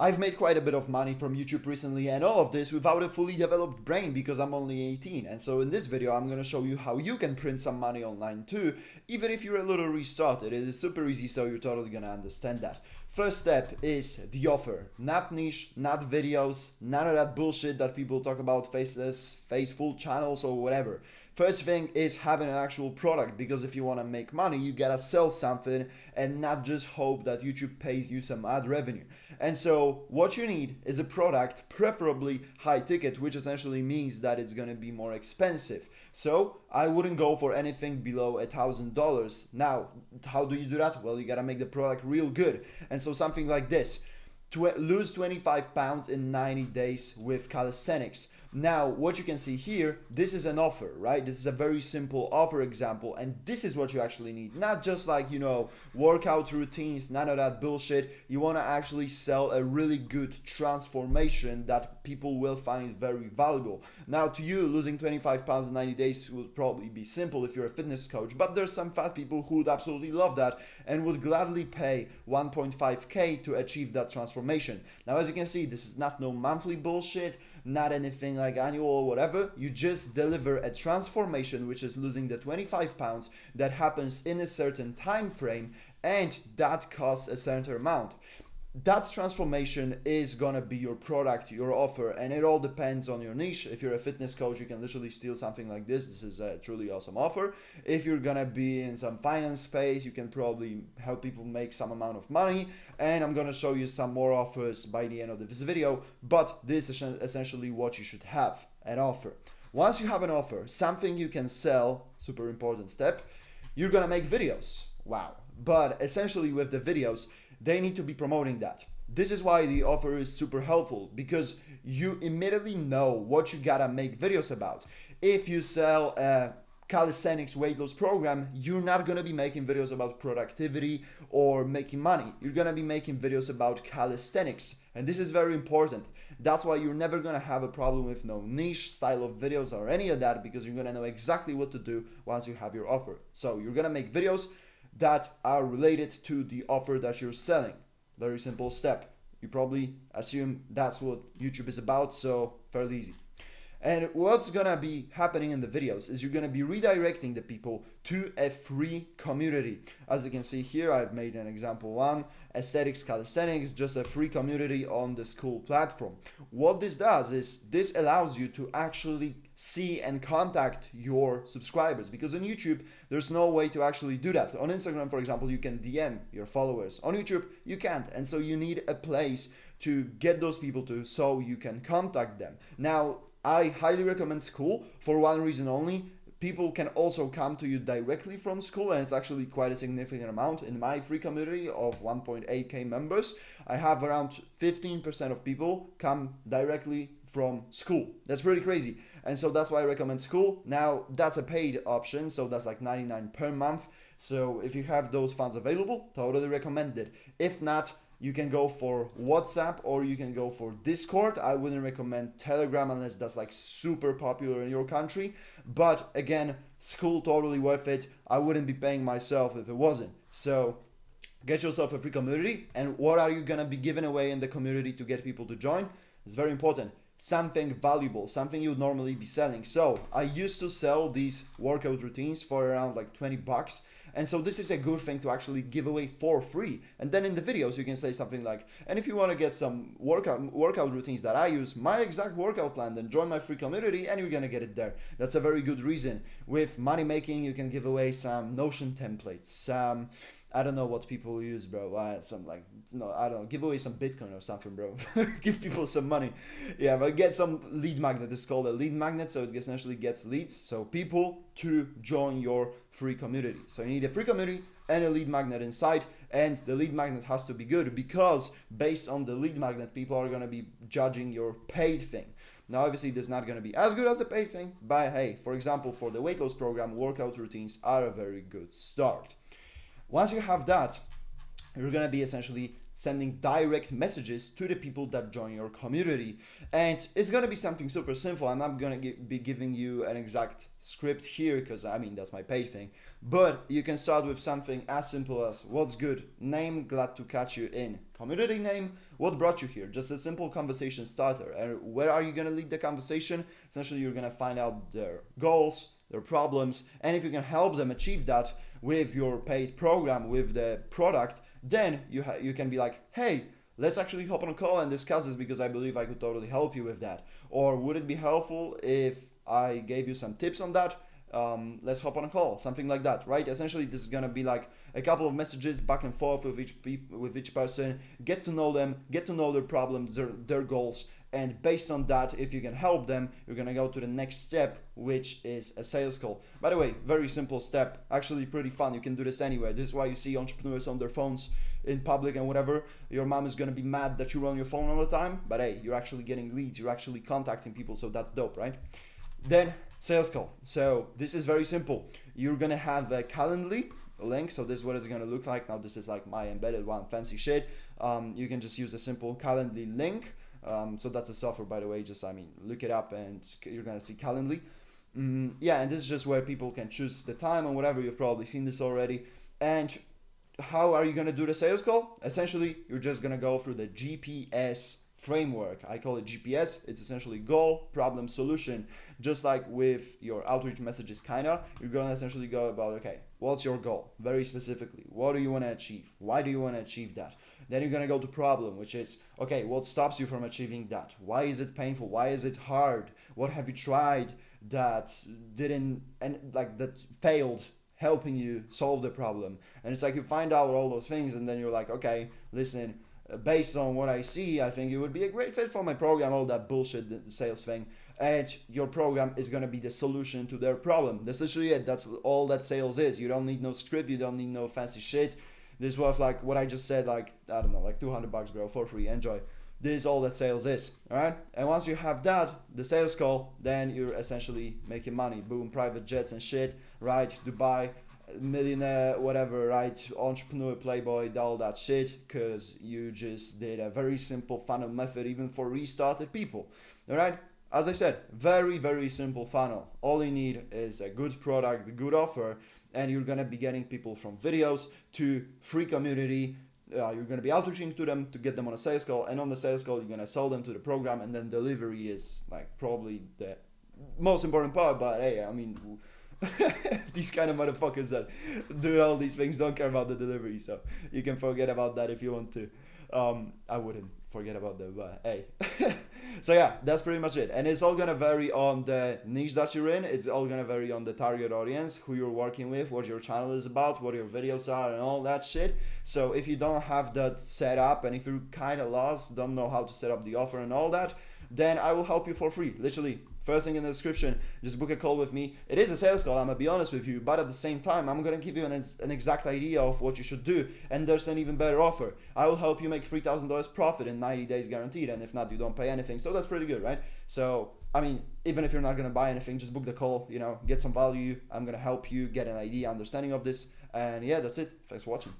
I've made quite a bit of money from YouTube recently, and all of this without a fully developed brain because I'm only 18. And so in this video, I'm gonna show you how you can print some money online too, even if you're a little restarted. It is super easy, so you're totally gonna understand that. First step is the offer. Not niche, not videos, none of that bullshit that people talk about, faceless, full channels or whatever. First thing is having an actual product, because if you want to make money, you gotta sell something and not just hope that YouTube pays you some ad revenue. And so what you need is a product, preferably high ticket, which essentially means that it's gonna be more expensive. So I wouldn't go for anything below $1,000. Now, how do you do that? Well, you gotta make the product real good. And so something like this. Lose 25 pounds in 90 days with calisthenics. Now, what you can see here, this is an offer, right? This is a very simple offer example, and this is what you actually need. Not just like, workout routines, none of that bullshit. You want to actually sell a really good transformation that people will find very valuable. Now, to you, losing 25 pounds in 90 days would probably be simple if you're a fitness coach, but there's some fat people who would absolutely love that and would gladly pay 1.5K to achieve that transformation. Now, as you can see, this is not no monthly bullshit, not anything like annual or whatever. You just deliver a transformation, which is losing the 25 pounds that happens in a certain time frame, and that costs a certain amount. That transformation is gonna be your product, your offer, and it all depends on your niche. If you're a fitness coach, you can literally steal something like this. This is a truly awesome offer. If you're gonna be in some finance space, you can probably help people make some amount of money, and I'm gonna show you some more offers by the end of this video, but this is essentially what you should have, an offer. Once you have an offer, something you can sell, super important step, you're gonna make videos. Wow. But essentially with the videos, they need to be promoting that. This is why the offer is super helpful, because you immediately know what you gotta make videos about. If you sell a calisthenics weight loss program, you're not gonna be making videos about productivity or making money. You're gonna be making videos about calisthenics, and this is very important. That's why you're never gonna have a problem with no niche style of videos or any of that, because you're gonna know exactly what to do once you have your offer. So you're gonna make videos that are related to the offer that you're selling. Very simple step. You probably assume that's what YouTube is about, so fairly easy. And what's gonna be happening in the videos is you're gonna be redirecting the people to a free community. As you can see here, I've made an example one, aesthetics calisthenics, just a free community on the Skool platform. What this does is this allows you to actually see and contact your subscribers, because on YouTube there's no way to actually do that. On Instagram, for example, you can DM your followers. On YouTube you can't, and so you need a place to get those people to, so you can contact them. Now, I highly recommend Skool for one reason only. People can also come to you directly from Skool, and it's actually quite a significant amount. In my free community of 1.8K members, I have around 15% of people come directly from Skool. That's pretty crazy. And so that's why I recommend Skool. Now, that's a paid option, so that's like $99 per month. So if you have those funds available, totally recommend it. If not, you can go for WhatsApp or you can go for Discord. I wouldn't recommend Telegram unless that's like super popular in your country. But again, Skool, totally worth it. I wouldn't be paying myself if it wasn't. So get yourself a free community. And what are you gonna be giving away in the community to get people to join? It's very important. Something valuable, something you'd normally be selling. So I used to sell these workout routines for around like 20 bucks. And so this is a good thing to actually give away for free. And then in the videos, you can say something like, and if you want to get some workout routines that I use, my exact workout plan, then join my free community and you're going to get it there. That's a very good reason. With money making, you can give away some Notion templates, I don't know what people use, bro. I don't know, give away some Bitcoin or something, bro. Give people some money. Yeah, but get some lead magnet. It's called a lead magnet, so it essentially gets leads, so people to join your free community. So you need a free community and a lead magnet inside, and the lead magnet has to be good, because based on the lead magnet, people are going to be judging your paid thing. Now, obviously, this is not going to be as good as the paid thing, but hey, for example, for the weight loss program, workout routines are a very good start. Once you have that, you're going to be essentially sending direct messages to the people that join your community. And it's gonna be something super simple. I'm not gonna be giving you an exact script here because I mean that's my paid thing, but you can start with something as simple as what's good, name, glad to catch you in, community name, what brought you here, just a simple conversation starter. And where are you gonna lead the conversation? Essentially, you're gonna find out their goals, their problems, and if you can help them achieve that with your paid program, with the product, then you can be like, hey, let's actually hop on a call and discuss this because I believe I could totally help you with that. Or would it be helpful if I gave you some tips on that? Let's hop on a call, something like that, right? Essentially, this is gonna be like a couple of messages back and forth with each person. Get to know them, get to know their problems, their goals, and based on that, if you can help them, you're gonna go to the next step, which is a sales call. By the way, very simple step, actually pretty fun. You can do this anywhere. This is why you see entrepreneurs on their phones in public and whatever. Your mom is gonna be mad that you're on your phone all the time, but hey, you're actually getting leads, you're actually contacting people, so that's dope, right? Then sales call. So this is very simple. You're gonna have a Calendly link. So this is what it's gonna look like. Now this is like my embedded one, fancy shit. You can just use a simple Calendly link. So that's a software, by the way. Just look it up and you're gonna see Calendly. Yeah, and this is just where people can choose the time and whatever. You've probably seen this already. And how are you gonna do the sales call? Essentially, you're just gonna go through the GPS framework. I call it GPS. It's essentially goal, problem, solution. Just like with your outreach messages, you're gonna essentially go about, okay, what's your goal? Very specifically, what do you want to achieve? Why do you want to achieve that? Then you're gonna go to problem, which is, okay, what stops you from achieving that? Why is it painful? Why is it hard? What have you tried that that failed helping you solve the problem? And it's like you find out all those things and then you're like, okay, listen, based on what I see, I think it would be a great fit for my program, all that bullshit, the sales thing. And your program is going to be the solution to their problem. That's literally it. That's all that sales is. You don't need no script. You don't need no fancy shit. This was like what I just said, like, I don't know, like $200, bro, for free. Enjoy. This is all that sales is. All right. And once you have that, the sales call, then you're essentially making money. Boom, private jets and shit, right? Dubai, millionaire, whatever, right? Entrepreneur, playboy, all that shit, because you just did a very simple funnel method even for restarted people. All right. As I said, very, very simple funnel. All you need is a good product, a good offer, and you're gonna be getting people from videos to free community. You're gonna be outreaching to them to get them on a sales call, and on the sales call, you're gonna sell them to the program, and then delivery is like probably the most important part. But hey, I mean, these kind of motherfuckers that do all these things don't care about the delivery, so you can forget about that if you want to. I wouldn't forget about that, but hey. So yeah, that's pretty much it. And it's all gonna vary on the niche that you're in. It's all gonna vary on the target audience, who you're working with, what your channel is about, what your videos are, and all that shit. So if you don't have that set up, and if you're kind of lost, don't know how to set up the offer and all that, then I will help you for free. Literally, first thing in the description, just book a call with me. It is a sales call, I'm gonna be honest with you, but at the same time, I'm gonna give you an exact idea of what you should do, and there's an even better offer. I will help you make $3,000 profit in 90 days guaranteed, and if not, you don't pay anything. So that's pretty good, right? So, I mean, even if you're not gonna buy anything, just book the call, get some value. I'm gonna help you get an idea, understanding of this, and yeah, that's it. Thanks for watching.